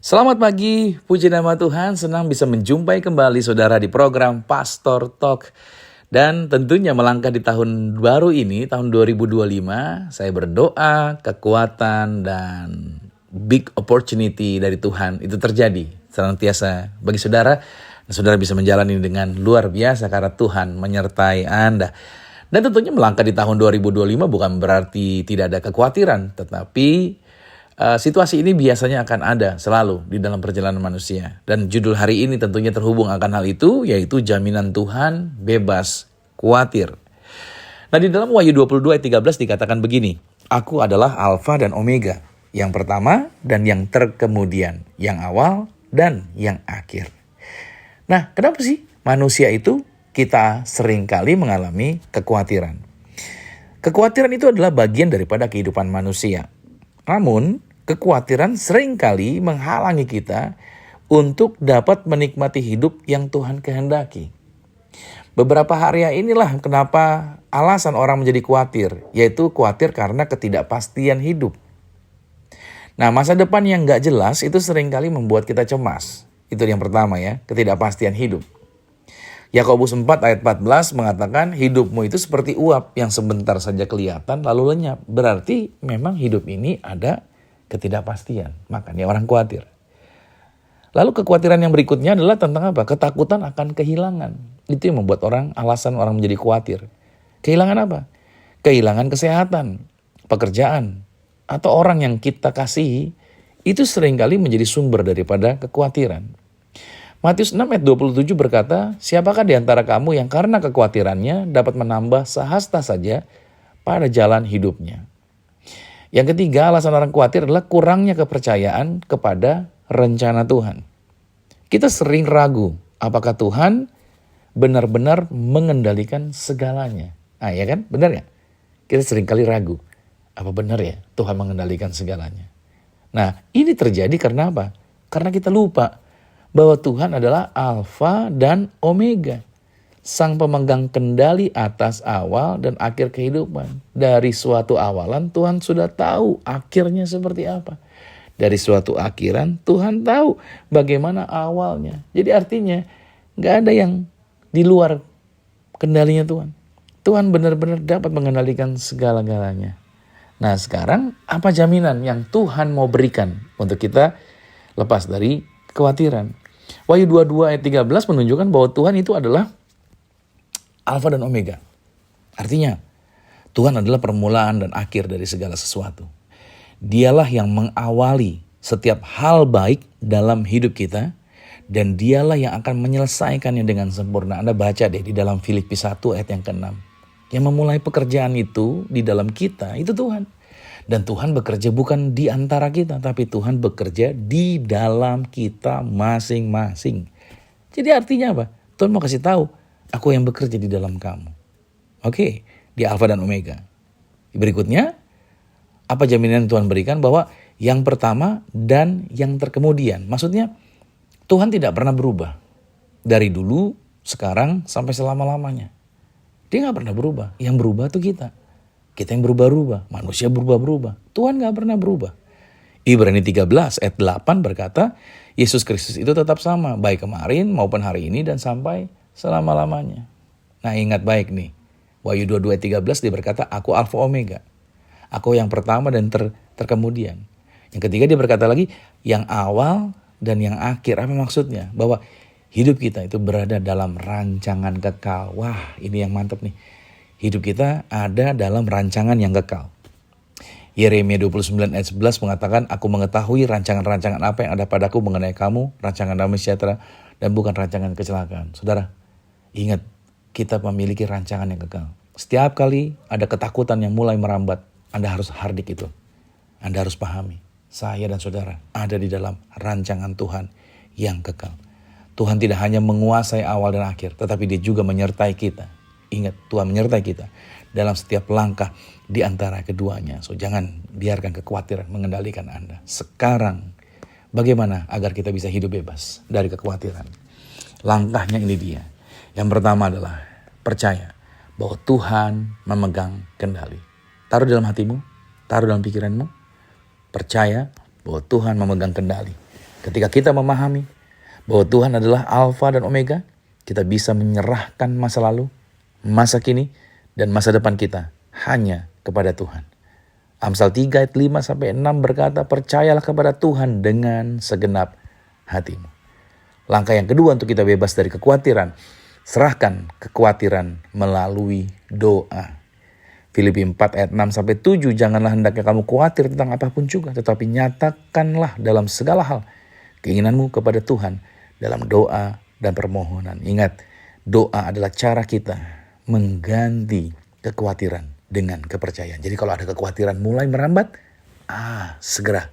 Selamat pagi, puji nama Tuhan, senang bisa menjumpai kembali saudara di program Pastor Talk. Dan tentunya melangkah di tahun baru ini, tahun 2025, saya berdoa kekuatan dan big opportunity dari Tuhan itu terjadi senantiasa bagi saudara. Dan saudara bisa menjalani dengan luar biasa karena Tuhan menyertai Anda. Dan tentunya melangkah di tahun 2025 bukan berarti tidak ada kekhawatiran, tetapi situasi ini biasanya akan ada selalu di dalam perjalanan manusia. Dan judul hari ini tentunya terhubung akan hal itu, yaitu jaminan Tuhan bebas khawatir. Nah, di dalam Wahyu 22 ayat 13 dikatakan begini, Aku adalah Alfa dan Omega, yang pertama dan yang terkemudian, yang awal dan yang akhir. Nah, kenapa sih manusia itu kita seringkali mengalami kekhawatiran? Kekhawatiran itu adalah bagian daripada kehidupan manusia. Namun, kekhawatiran seringkali menghalangi kita untuk dapat menikmati hidup yang Tuhan kehendaki. Beberapa hari inilah kenapa alasan orang menjadi khawatir, yaitu khawatir karena ketidakpastian hidup. Nah, masa depan yang gak jelas itu seringkali membuat kita cemas. Itu yang pertama ya, ketidakpastian hidup. Yakobus 4 ayat 14 mengatakan hidupmu itu seperti uap yang sebentar saja kelihatan lalu lenyap. Berarti memang hidup ini ada ketidakpastian. Makanya orang khawatir. Lalu kekhawatiran yang berikutnya adalah tentang apa? Ketakutan akan kehilangan. Itu yang membuat alasan orang menjadi khawatir. Kehilangan apa? Kehilangan kesehatan, pekerjaan, atau orang yang kita kasihi. Itu seringkali menjadi sumber daripada kekhawatiran. Matius 6 ayat 27 berkata, siapakah di antara kamu yang karena kekhawatirannya dapat menambah sehasta saja pada jalan hidupnya. Yang ketiga, alasan orang khawatir adalah kurangnya kepercayaan kepada rencana Tuhan. Kita sering ragu apakah Tuhan benar-benar mengendalikan segalanya. Ah ya kan, benar gak? Kita sering kali ragu, apa benar ya Tuhan mengendalikan segalanya. Nah, ini terjadi karena apa? Karena kita lupa bahwa Tuhan adalah Alfa dan Omega, sang pemegang kendali atas awal dan akhir kehidupan. Dari suatu awalan Tuhan sudah tahu akhirnya seperti apa. Dari suatu akhiran Tuhan tahu bagaimana awalnya. Jadi artinya gak ada yang di luar kendalinya Tuhan. Tuhan benar-benar dapat mengendalikan segala-galanya. Nah, sekarang apa jaminan yang Tuhan mau berikan untuk kita lepas dari kekhawatiran? Wahyu 22 ayat 13 menunjukkan bahwa Tuhan itu adalah Alfa dan Omega. Artinya, Tuhan adalah permulaan dan akhir dari segala sesuatu. Dialah yang mengawali setiap hal baik dalam hidup kita, dan dialah yang akan menyelesaikannya dengan sempurna. Anda baca deh di dalam Filipi 1 ayat yang ke-6. Yang memulai pekerjaan itu di dalam kita, itu Tuhan. Dan Tuhan bekerja bukan di antara kita, tapi Tuhan bekerja di dalam kita masing-masing. Jadi artinya apa? Tuhan mau kasih tahu, aku yang bekerja di dalam kamu. Oke, di Alfa dan Omega. Berikutnya, apa jaminan Tuhan berikan bahwa yang pertama dan yang terkemudian. Maksudnya, Tuhan tidak pernah berubah. Dari dulu, sekarang, sampai selama-lamanya. Dia gak pernah berubah. Yang berubah itu kita. Kita yang berubah-ubah, manusia berubah-berubah. Tuhan gak pernah berubah. Ibrani 13 ayat 8 berkata, Yesus Kristus itu tetap sama, baik kemarin maupun hari ini dan sampai selama-lamanya. Nah, ingat baik nih, Wahyu 22 ayat 13 dia berkata, Aku Alfa Omega. Aku yang pertama dan terkemudian. Yang ketiga dia berkata lagi, yang awal dan yang akhir. Apa maksudnya? Bahwa hidup kita itu berada dalam rancangan kekal. Wah, ini yang mantap nih. Hidup kita ada dalam rancangan yang kekal. Yeremia 29 ayat 11 mengatakan, Aku mengetahui rancangan-rancangan apa yang ada padaku mengenai kamu, rancangan damai sejahtera dan bukan rancangan kecelakaan. Saudara, ingat, kita memiliki rancangan yang kekal. Setiap kali ada ketakutan yang mulai merambat, Anda harus hardik itu. Anda harus pahami, saya dan saudara ada di dalam rancangan Tuhan yang kekal. Tuhan tidak hanya menguasai awal dan akhir, tetapi dia juga menyertai kita. Ingat, Tuhan menyertai kita dalam setiap langkah di antara keduanya. So, jangan biarkan kekhawatiran mengendalikan Anda. Sekarang, bagaimana agar kita bisa hidup bebas dari kekhawatiran? Langkahnya ini dia. Yang pertama adalah percaya bahwa Tuhan memegang kendali. Taruh dalam hatimu, taruh dalam pikiranmu. Percaya bahwa Tuhan memegang kendali. Ketika kita memahami bahwa Tuhan adalah Alfa dan Omega, kita bisa menyerahkan masa lalu, masa kini, dan masa depan kita hanya kepada Tuhan. Amsal 3 ayat 5-6 berkata, percayalah kepada Tuhan dengan segenap hatimu. Langkah yang kedua untuk kita bebas dari kekhawatiran, serahkan kekhawatiran melalui doa. Filipi 4 ayat 6-7, janganlah hendaknya kamu khawatir tentang apapun juga, tetapi nyatakanlah dalam segala hal keinginanmu kepada Tuhan dalam doa dan permohonan. Ingat, doa adalah cara kita mengganti kekhawatiran dengan kepercayaan. Jadi kalau ada kekhawatiran mulai merambat, segera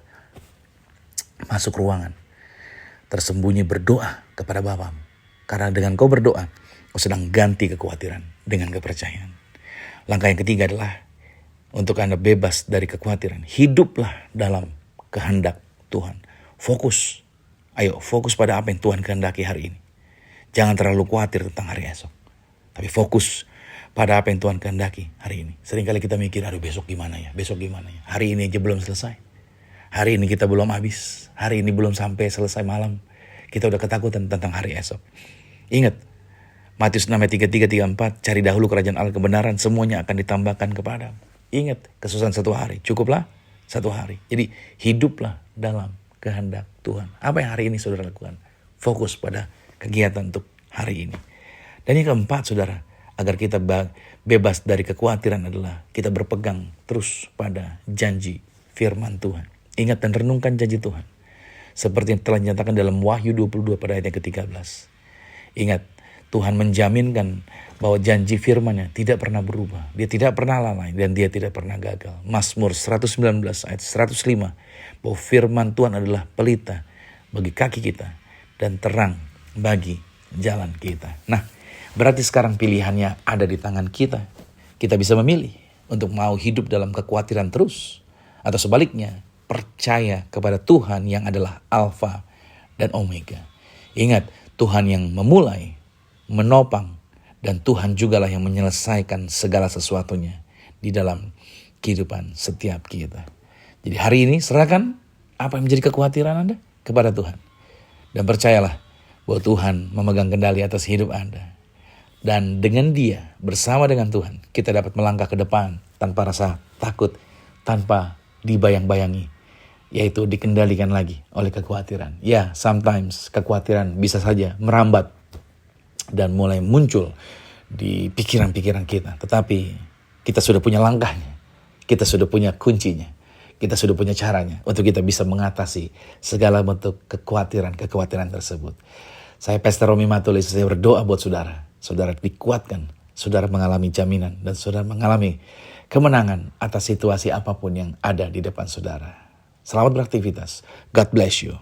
masuk ruangan, tersembunyi berdoa kepada Bapamu. Karena dengan kau berdoa, kau sedang ganti kekhawatiran dengan kepercayaan. Langkah yang ketiga adalah untuk Anda bebas dari kekhawatiran. Hiduplah dalam kehendak Tuhan. Fokus pada apa yang Tuhan kehendaki hari ini. Jangan terlalu khawatir tentang hari esok. Tapi fokus pada apa yang Tuhan kehendaki hari ini. Seringkali kita mikir, besok gimana ya? Hari ini aja belum selesai. Hari ini kita belum habis. Hari ini belum sampai selesai malam. Kita udah ketakutan tentang hari esok. Ingat, Matius 6 ayat 33-34, cari dahulu kerajaan Allah kebenaran, semuanya akan ditambahkan kepadamu. Ingat, kesusahan satu hari, cukuplah satu hari. Jadi hiduplah dalam kehendak Tuhan. Apa yang hari ini saudara lakukan? Fokus pada kegiatan untuk hari ini. Dan yang keempat saudara, agar kita bebas dari kekhawatiran adalah kita berpegang terus pada janji firman Tuhan. Ingat dan renungkan janji Tuhan. Seperti yang telah dinyatakan dalam Wahyu 22 pada ayat yang ke-13. Ingat, Tuhan menjaminkan bahwa janji firman-Nya tidak pernah berubah. Dia tidak pernah lalai dan dia tidak pernah gagal. Mazmur 119 ayat 105. Bahwa firman Tuhan adalah pelita bagi kaki kita dan terang bagi jalan kita. Nah, berarti sekarang pilihannya ada di tangan kita. Kita bisa memilih untuk mau hidup dalam kekhawatiran terus. Atau sebaliknya, percaya kepada Tuhan yang adalah Alfa dan Omega. Ingat, Tuhan yang memulai, menopang, dan Tuhan jugalah yang menyelesaikan segala sesuatunya di dalam kehidupan setiap kita. Jadi hari ini serahkan apa yang menjadi kekhawatiran Anda kepada Tuhan. Dan percayalah bahwa Tuhan memegang kendali atas hidup Anda. Dan dengan Dia, bersama dengan Tuhan, kita dapat melangkah ke depan tanpa rasa takut, tanpa dibayang-bayangi, yaitu dikendalikan lagi oleh kekhawatiran. Ya, sometimes kekhawatiran bisa saja merambat dan mulai muncul di pikiran-pikiran kita. Tetapi kita sudah punya langkahnya, kita sudah punya kuncinya, kita sudah punya caranya untuk kita bisa mengatasi segala bentuk kekhawatiran tersebut. Saya Pastor Romi Matulis, saya berdoa buat saudara. Saudara dikuatkan, saudara mengalami jaminan, dan saudara mengalami kemenangan atas situasi apapun yang ada di depan saudara. Selamat beraktivitas. God bless you.